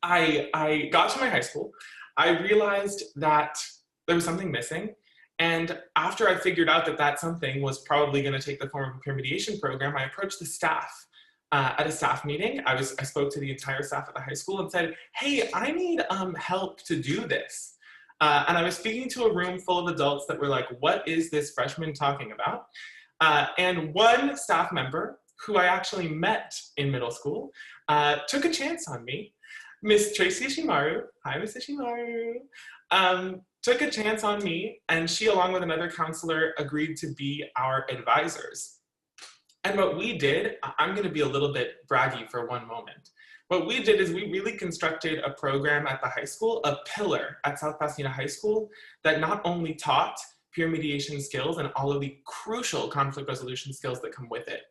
I got to my high school. I realized that there was something missing. And after I figured out that that something was probably going to take the form of a peer mediation program, I approached the staff at a staff meeting. I spoke to the entire staff at the high school and said, hey, I need help to do this. And I was speaking to a room full of adults that were like, what is this freshman talking about? And one staff member, who I actually met in middle school, took a chance on me. Miss Tracy Ishimaru, hi Miss Ishimaru, took a chance on me, and she, along with another counselor, agreed to be our advisors. And what we did, I'm going to be a little bit braggy for one moment. What we did is we really constructed a program at the high school, a pillar at South Pasadena High School, that not only taught peer mediation skills and all of the crucial conflict resolution skills that come with it,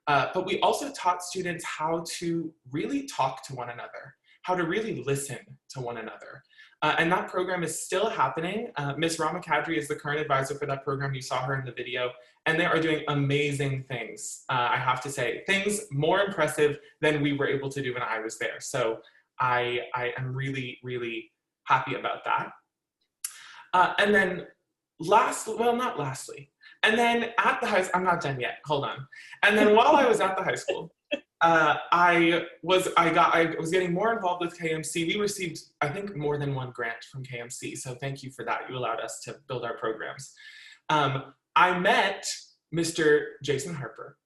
but we also taught students how to really talk to one another, how to really listen to one another. And that program is still happening. Ms. Rama Kadri is the current advisor for that program. You saw her in the video, and they are doing amazing things. I have to say, things more impressive than we were able to do when I was there. So I am really, really happy about that. And then not lastly, and then at the high school, I'm not done yet, hold on. And then while I was at the high school, I was getting more involved with KMC. We received, I think, more than one grant from KMC. So thank you for that. You allowed us to build our programs. I met Mr. Jason Harper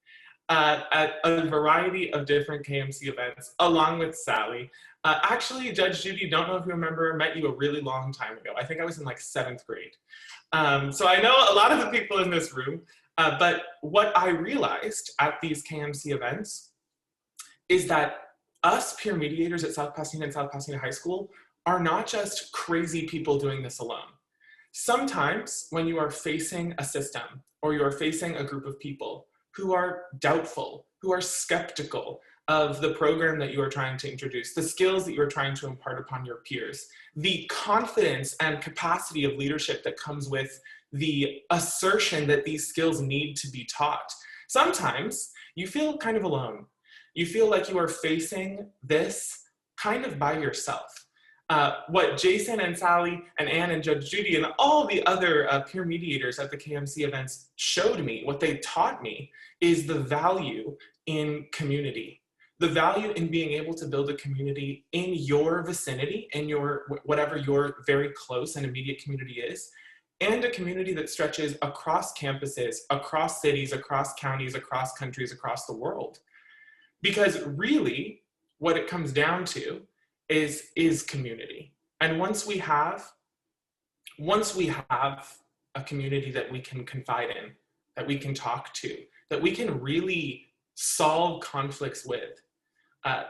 at a variety of different KMC events, along with Sally. Actually, Judge Judy, don't know if you remember, met you a really long time ago. I think I was in like 7th grade. So I know a lot of the people in this room, but what I realized at these KMC events is that us peer mediators at South Pasadena and South Pasadena High School are not just crazy people doing this alone. Sometimes when you are facing a system or you are facing a group of people who are doubtful, who are skeptical of the program that you are trying to introduce, the skills that you are trying to impart upon your peers, the confidence and capacity of leadership that comes with the assertion that these skills need to be taught, sometimes you feel kind of alone. You feel like you are facing this kind of by yourself. What Jason and Sally and Ann and Judge Judy and all the other peer mediators at the KMC events showed me, what they taught me, is the value in community. The value in being able to build a community in your vicinity, in your, whatever your very close and immediate community is, and a community that stretches across campuses, across cities, across counties, across countries, across the world. Because really, what it comes down to is community. And once we have a community that we can confide in, that we can talk to, that we can really solve conflicts with,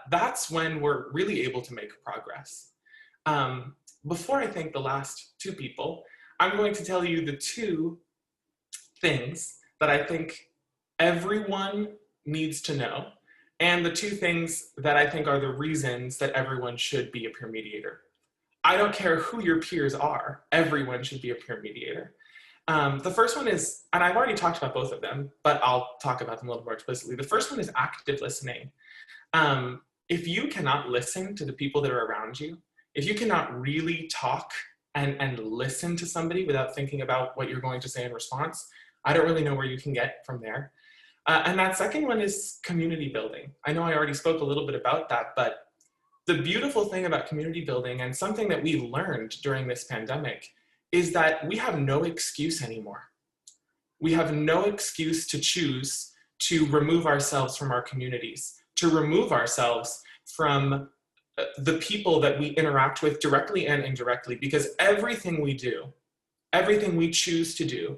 that's when we're really able to make progress. Before I thank the last two people, I'm going to tell you the two things that I think everyone needs to know, and the two things that I think are the reasons that everyone should be a peer mediator. I don't care who your peers are, everyone should be a peer mediator. The first one is, and I've already talked about both of them, but I'll talk about them a little more explicitly. The first one is active listening. If you cannot listen to the people that are around you, if you cannot really talk and listen to somebody without thinking about what you're going to say in response, I don't really know where you can get from there. And that second one is community building. I know I already spoke a little bit about that, but the beautiful thing about community building, and something that we learned during this pandemic, is that we have no excuse anymore. We have no excuse to choose to remove ourselves from our communities, to remove ourselves from the people that we interact with directly and indirectly, because everything we do, everything we choose to do,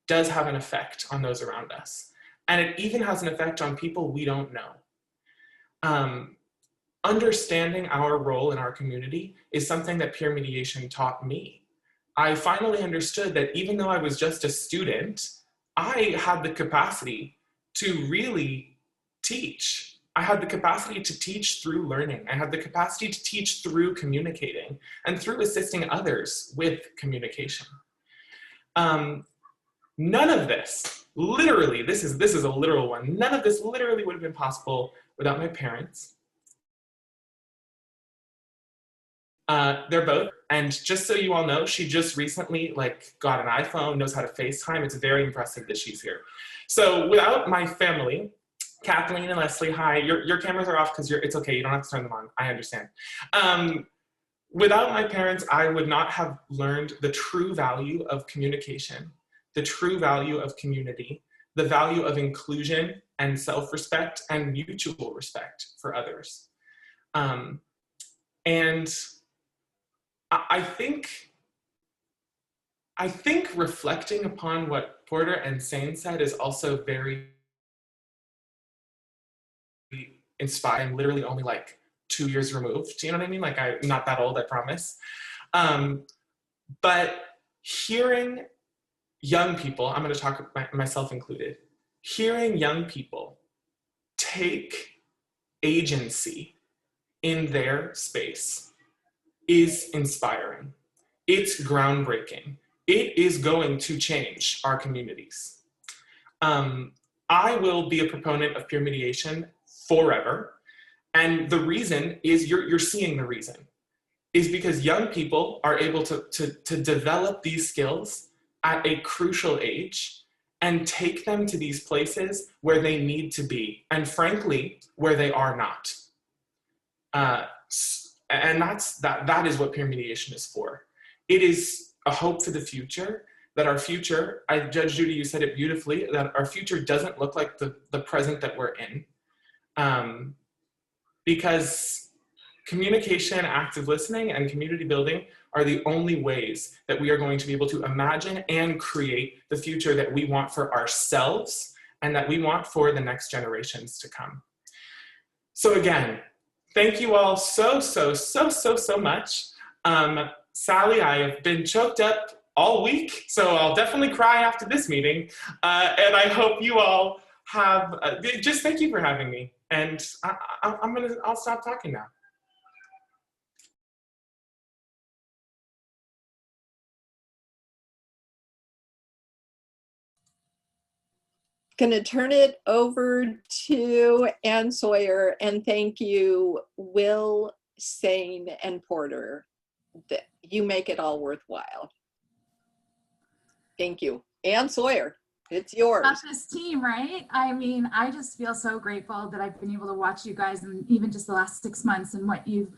does have an effect on those around us. And it even has an effect on people we don't know. Understanding our role in our community is something that peer mediation taught me. I finally understood that even though I was just a student, I had the capacity to really teach. I had the capacity to teach through learning. I had the capacity to teach through communicating and through assisting others with communication. None of this, literally, this is a literal one, none of this literally would have been possible without my parents. They're both, and just so you all know, she just recently got an iPhone, knows how to FaceTime. It's very impressive that she's here. So without my family, Kathleen and Leslie, hi, your cameras are off because it's okay, you don't have to turn them on, I understand. Without my parents, I would not have learned the true value of communication, the true value of community, the value of inclusion and self-respect and mutual respect for others. And I think reflecting upon what Porter and Sane said is also very inspiring. I'm literally only 2 years removed. Do you know what I mean? I'm not that old, I promise. But hearing young people, I'm going to talk myself included, hearing young people take agency in their space is inspiring. It's groundbreaking. It is going to change our communities. I will be a proponent of peer mediation forever. And the reason is, you're seeing the reason, is because young people are able to develop these skills at a crucial age and take them to these places where they need to be, and frankly, where they are not. And that is what peer mediation is for. It is a hope for the future, that our future, Judge Judy, you said it beautifully, that our future doesn't look like the present that we're in. Because communication, active listening, and community building are the only ways that we are going to be able to imagine and create the future that we want for ourselves and that we want for the next generations to come. So again, thank you all so much. Sally, I have been choked up all week, so I'll definitely cry after this meeting. And I hope you all have, just thank you for having me. And I'll stop talking now. Going to turn it over to Ann Sawyer, and thank you, Will, Sane, and Porter. you make it all worthwhile. Thank you. Ann Sawyer, it's yours. About this team, right? I mean, I just feel so grateful that I've been able to watch you guys, and even just the last 6 months and what you've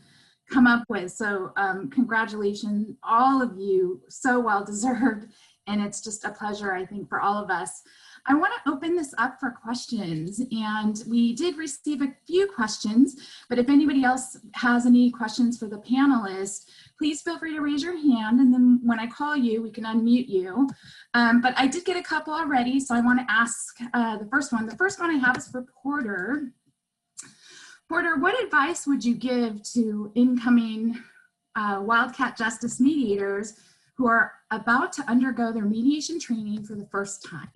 come up with. So congratulations, all of you, so well deserved. And it's just a pleasure, I think, for all of us. I want to open this up for questions, and we did receive a few questions, but if anybody else has any questions for the panelists, please feel free to raise your hand, and then when I call you, we can unmute you. But I did get a couple already, so I want to ask the first one. The first one I have is for Porter. Porter, what advice would you give to incoming Wildcat Justice mediators who are about to undergo their mediation training for the first time?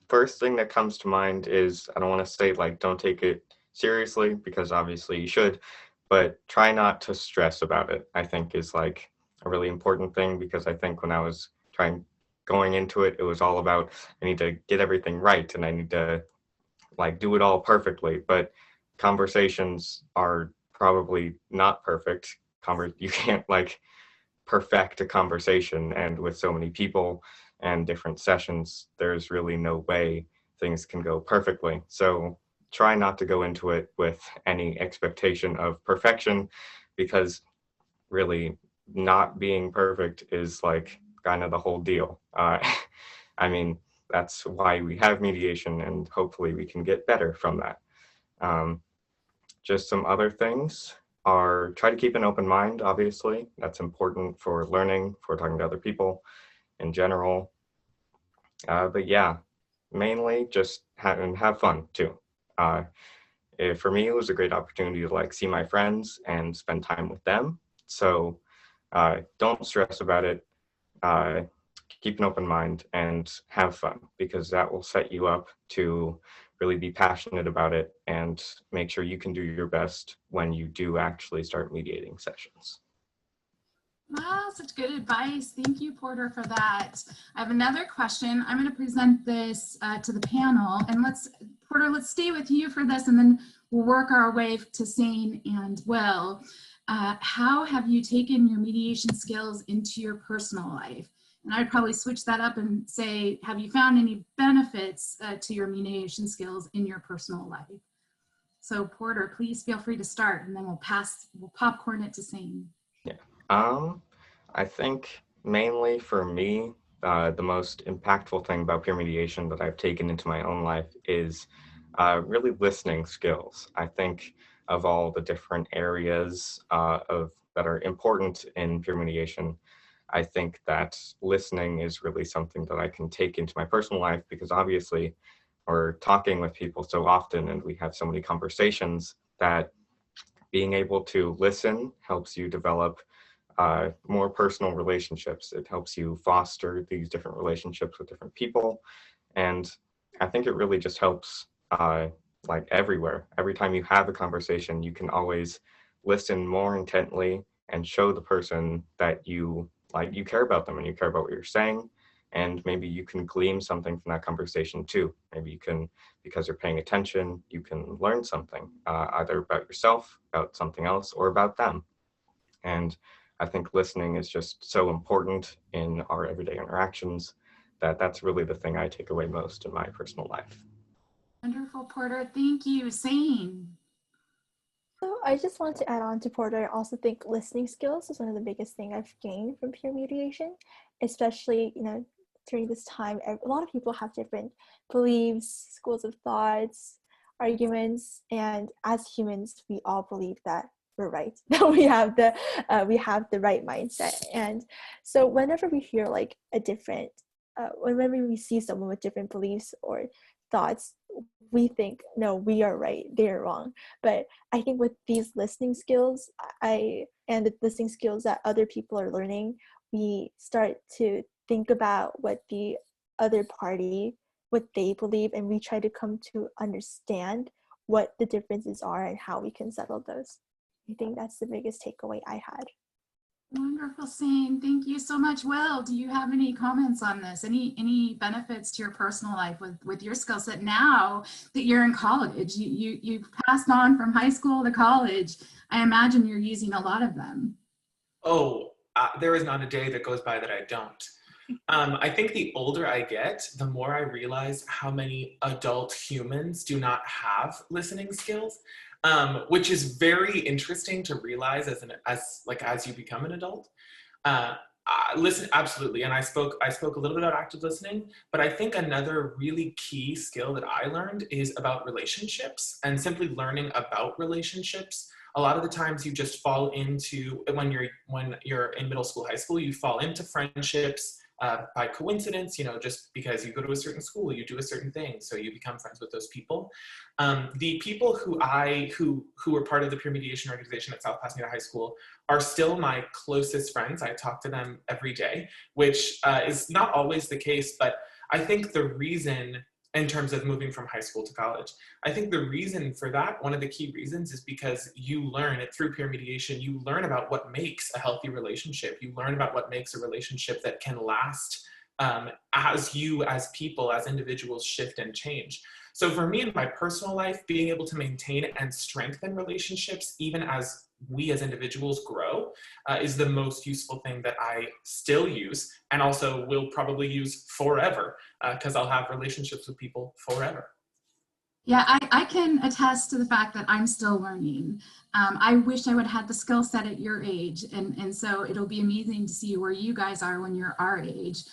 First thing that comes to mind is, I don't want to say like don't take it seriously, because obviously you should, but try not to stress about it, I think is like a really important thing, because I think when I was going into it, it was all about, I need to get everything right and I need to like do it all perfectly, but conversations are probably not perfect. You can't like perfect a conversation, and with so many people and different sessions, there's really no way things can go perfectly. So try not to go into it with any expectation of perfection, because really not being perfect is like kind of the whole deal. I mean, that's why we have mediation, and hopefully we can get better from that. Just some other things are, try to keep an open mind, obviously. That's important for learning, for talking to other people in general. But yeah, mainly just have fun too. For me, it was a great opportunity to like see my friends and spend time with them. So don't stress about it. Keep an open mind and have fun, because that will set you up to really be passionate about it and make sure you can do your best when you do actually start mediating sessions. Wow, such good advice. Thank you, Porter, for that. I have another question. I'm going to present this to the panel, and Porter, let's stay with you for this, and then we'll work our way to Sane and Will. How have you taken your mediation skills into your personal life? And I'd probably switch that up and say, have you found any benefits to your mediation skills in your personal life? So Porter, please feel free to start, and then we'll popcorn it to Sane. Yeah. I think mainly for me, the most impactful thing about peer mediation that I've taken into my own life is really listening skills. I think of all the different areas that are important in peer mediation, I think that listening is really something that I can take into my personal life, because obviously we're talking with people so often and we have so many conversations that being able to listen helps you develop more personal relationships. It helps you foster these different relationships with different people. And I think it really just helps like everywhere. Every time you have a conversation, you can always listen more intently and show the person that you care about them and you care about what you're saying. And maybe you can glean something from that conversation too. Maybe you can, because you're paying attention, you can learn something either about yourself, about something else, or about them. And I think listening is just so important in our everyday interactions that that's really the thing I take away most in my personal life. Wonderful, Porter. Thank you. Sane. So I just want to add on to Porter. I also think listening skills is one of the biggest things I've gained from peer mediation, especially, during this time. A lot of people have different beliefs, schools of thoughts, arguments, and as humans, we all believe that we're right, that we have the right mindset. And so whenever we hear like whenever we see someone with different beliefs or thoughts, we think, no, we are right, they're wrong. But I think with these listening skills, and the listening skills that other people are learning, we start to think about what the other party, what they believe, and we try to come to understand what the differences are and how we can settle those. I think that's the biggest takeaway I had. Wonderful, Sane. Thank you so much. Will, do you have any comments on this? Any benefits to your personal life with your skill set now that you're in college? You passed on from high school to college. I imagine you're using a lot of them. Oh, there is not a day that goes by that I don't. I think the older I get, the more I realize how many adult humans do not have listening skills, which is very interesting to realize as you become an adult. Listen, absolutely, and I spoke a little bit about active listening, but I think another really key skill that I learned is about relationships, and simply learning about relationships. A lot of the times you just fall into, when you're in middle school, high school, you fall into friendships by coincidence, just because you go to a certain school, you do a certain thing, so you become friends with those people. The people who were part of the peer mediation organization at South Pasadena High School are still my closest friends. I talk to them every day, which is not always the case, but I think the reason, in terms of moving from high school to college, I think the reason for that, one of the key reasons, is because you learn it through peer mediation. You learn about what makes a healthy relationship. You learn about what makes a relationship that can last as you, as people, as individuals, shift and change. So for me in my personal life, being able to maintain and strengthen relationships, even as we as individuals grow, is the most useful thing that I still use, and also will probably use forever, because I'll have relationships with people forever. Yeah, I can attest to the fact that I'm still learning. I wish I would have had the skill set at your age, and so it'll be amazing to see where you guys are when you're our age,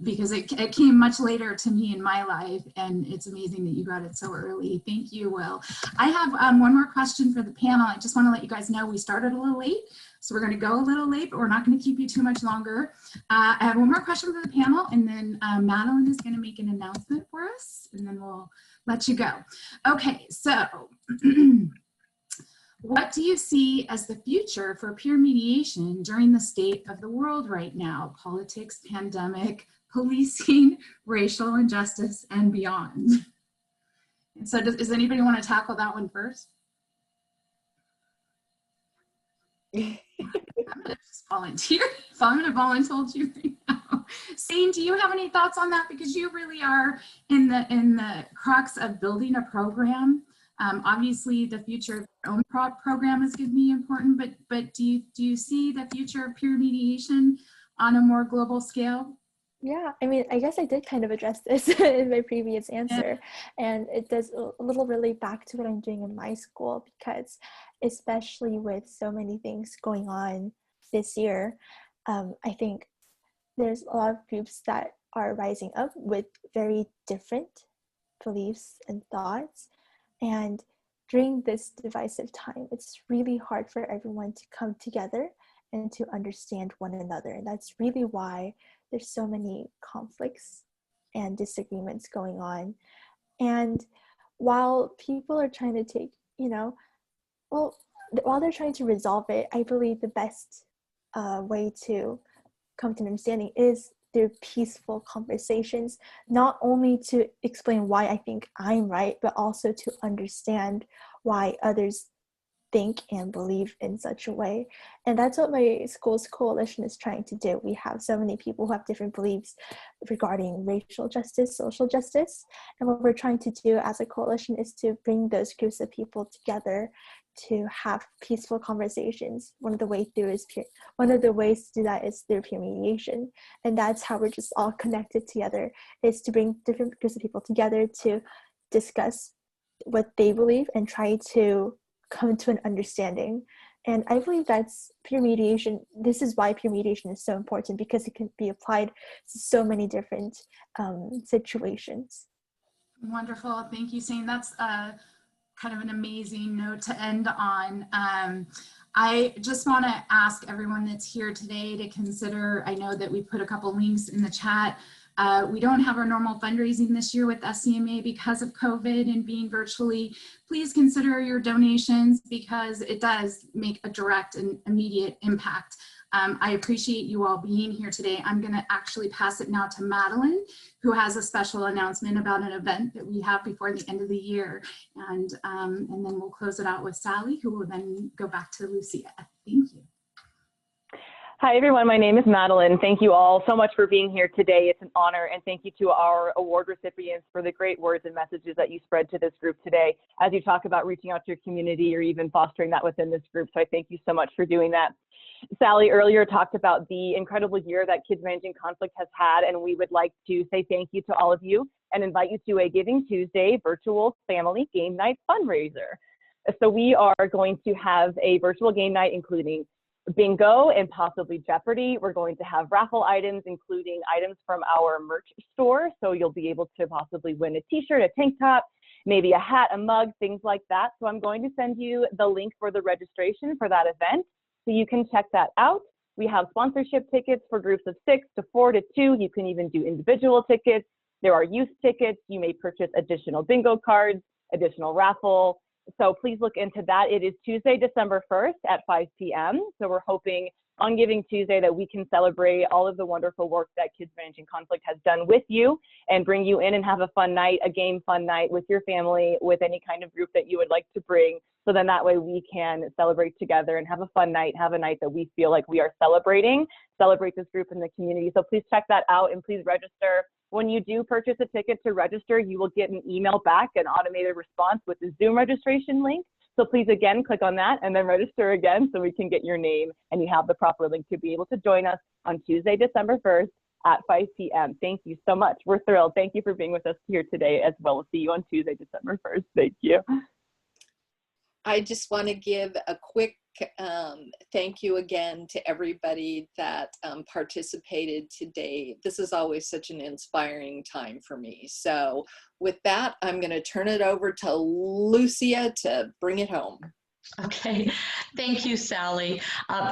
because it came much later to me in my life, and it's amazing that you got it so early. Thank you, Will. I have one more question for the panel. I just want to let you guys know we started a little late, so we're going to go a little late, but we're not going to keep you too much longer. I have one more question for the panel, and then Madeline is going to make an announcement for us, and then we'll let you go. Okay, so what do you see as the future for peer mediation during the state of the world right now? Politics, pandemic, policing, racial injustice, and beyond. And so does anybody want to tackle that one first? I'm gonna just volunteer. So I'm going to volunteer you right now. Sane, do you have any thoughts on that? Because you really are in the crux of building a program. Obviously, the future of your own program is going to be important, but do you see the future of peer mediation on a more global scale? Yeah, I mean, I guess I did kind of address this in my previous answer, and it does a little relate back to what I'm doing in my school, because especially with so many things going on this year, I think there's a lot of groups that are rising up with very different beliefs and thoughts, and during this divisive time, it's really hard for everyone to come together and to understand one another, and that's really why there's so many conflicts and disagreements going on. And while people are trying to take, while they're trying to resolve it, I believe the best way to come to an understanding is through peaceful conversations, not only to explain why I think I'm right, but also to understand why others think and believe in such a way. And that's what my school's coalition is trying to do. We have so many people who have different beliefs regarding racial justice, social justice, and what we're trying to do as a coalition is to bring those groups of people together to have peaceful conversations. One of the ways to do that is through peer mediation, and that's how we're just all connected together, is to bring different groups of people together to discuss what they believe and try to come to an understanding. And I believe that's peer mediation. This is why peer mediation is so important, because it can be applied to so many different situations. Wonderful. Thank you, Sane. That's kind of an amazing note to end on. I just want to ask everyone that's here today to consider, I know that we put a couple links in the chat. We don't have our normal fundraising this year with SCMA because of COVID and being virtually. Please consider your donations, because it does make a direct and immediate impact. I appreciate you all being here today. I'm going to actually pass it now to Madeline, who has a special announcement about an event that we have before the end of the year. And then we'll close it out with Sally, who will then go back to Lucia. Thank you. Hi, everyone. My name is Madeline. Thank you all so much for being here today. It's an honor, and thank you to our award recipients for the great words and messages that you spread to this group today as you talk about reaching out to your community or even fostering that within this group. So I thank you so much for doing that. Sally earlier talked about the incredible year that Kids Managing Conflict has had, and we would like to say thank you to all of you and invite you to a Giving Tuesday virtual family game night fundraiser. So we are going to have a virtual game night including bingo and possibly Jeopardy. We're going to have raffle items, including items from our merch store. So you'll be able to possibly win a t-shirt, a tank top, maybe a hat, a mug, things like that. So I'm going to send you the link for the registration for that event so you can check that out. We have sponsorship tickets for groups of 6 to 4 to 2. You can even do individual tickets. There are youth tickets. You may purchase additional bingo cards, additional raffle. So please look into that. It is Tuesday, December 1st at 5 p.m. So we're hoping on Giving Tuesday that we can celebrate all of the wonderful work that Kids Managing Conflict has done with you and bring you in and have a fun night, a game fun night with your family, with any kind of group that you would like to bring. So then that way we can celebrate together and have a fun night, have a night that we feel like we are celebrate this group in the community. So please check that out and please register. When you do purchase a ticket to register, you will get an email back, an automated response with the Zoom registration link. So please, again, click on that and then register again so we can get your name and you have the proper link to be able to join us on Tuesday, December 1st at 5 p.m. Thank you so much. We're thrilled. Thank you for being with us here today as well. We'll see you on Tuesday, December 1st. Thank you. I just want to give a quick thank you again to everybody that participated today. This is always such an inspiring time for me. So with that, I'm going to turn it over to Lucia to bring it home. Okay, thank you, Sally.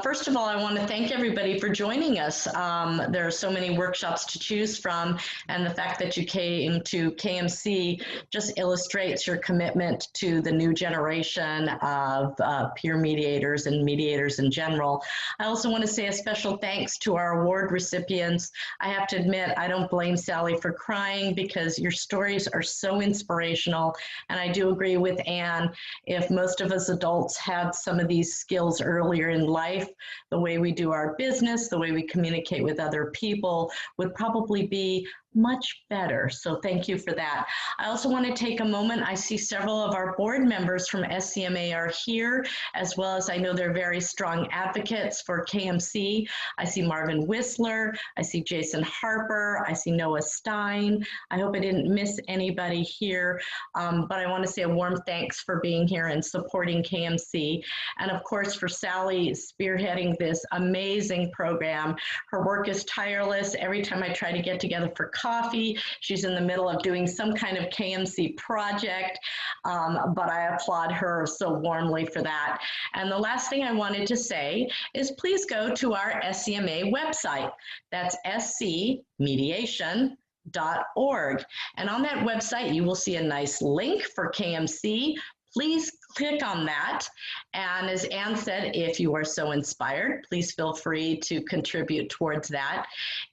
First of all, I want to thank everybody for joining us. There are so many workshops to choose from, and the fact that you came to KMC just illustrates your commitment to the new generation of peer mediators and mediators in general. I also want to say a special thanks to our award recipients. I have to admit, I don't blame Sally for crying because your stories are so inspirational, and I do agree with Anne. If most of us adults had some of these skills earlier in life, the way we do our business, the way we communicate with other people would probably be much better. So thank you for that. I also want to take a moment. I see several of our board members from SCMA are here, as well as I know they're very strong advocates for KMC. I see Marvin Whistler. I see Jason Harper. I see Noah Stein. I hope I didn't miss anybody here, but I want to say a warm thanks for being here and supporting KMC. And of course, for Sally spearheading this amazing program. Her work is tireless. Every time I try to get together for coffee, she's in the middle of doing some kind of KMC project, but I applaud her so warmly for that. And the last thing I wanted to say is please go to our SCMA website. That's scmediation.org. And on that website, you will see a nice link for KMC. Please click on that. And as Anne said, if you are so inspired, please feel free to contribute towards that.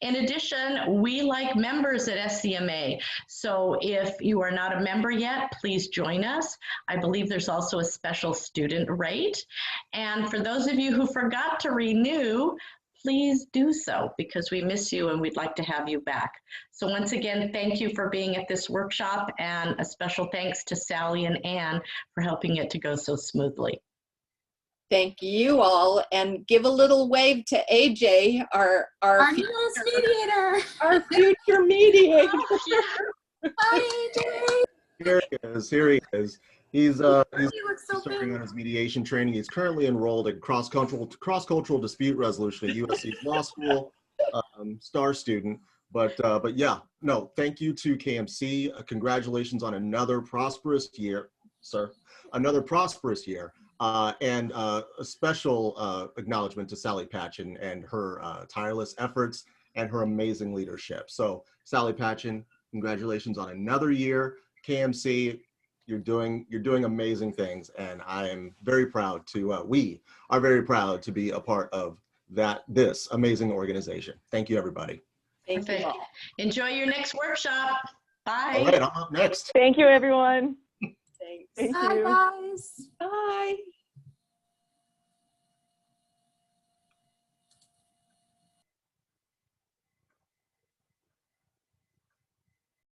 In addition, we like members at SCMA. So if you are not a member yet, please join us. I believe there's also a special student rate. And for those of you who forgot to renew, please do so because we miss you and we'd like to have you back. So once again, thank you for being at this workshop and a special thanks to Sally and Anne for helping it to go so smoothly. Thank you all, and give a little wave to AJ, our newest mediator, our future mediator. Hi, AJ. Here he is. He's so starting on his mediation training. He's currently enrolled in cross-cultural dispute resolution at USC's law school, star student. But yeah, no, thank you to KMC. Congratulations on another prosperous year, sir. Another prosperous year. And a special acknowledgement to Sally Patchen and her tireless efforts and her amazing leadership. So Sally Patchen, congratulations on another year. KMC, you're doing amazing things, and I am very proud to, we are very proud to be a part of this amazing organization. Thank you, everybody. Thank you all. Enjoy your next workshop. Bye. All right, I'm up next. Thank you, everyone. Thanks. Thank Bye, you. guys. Bye.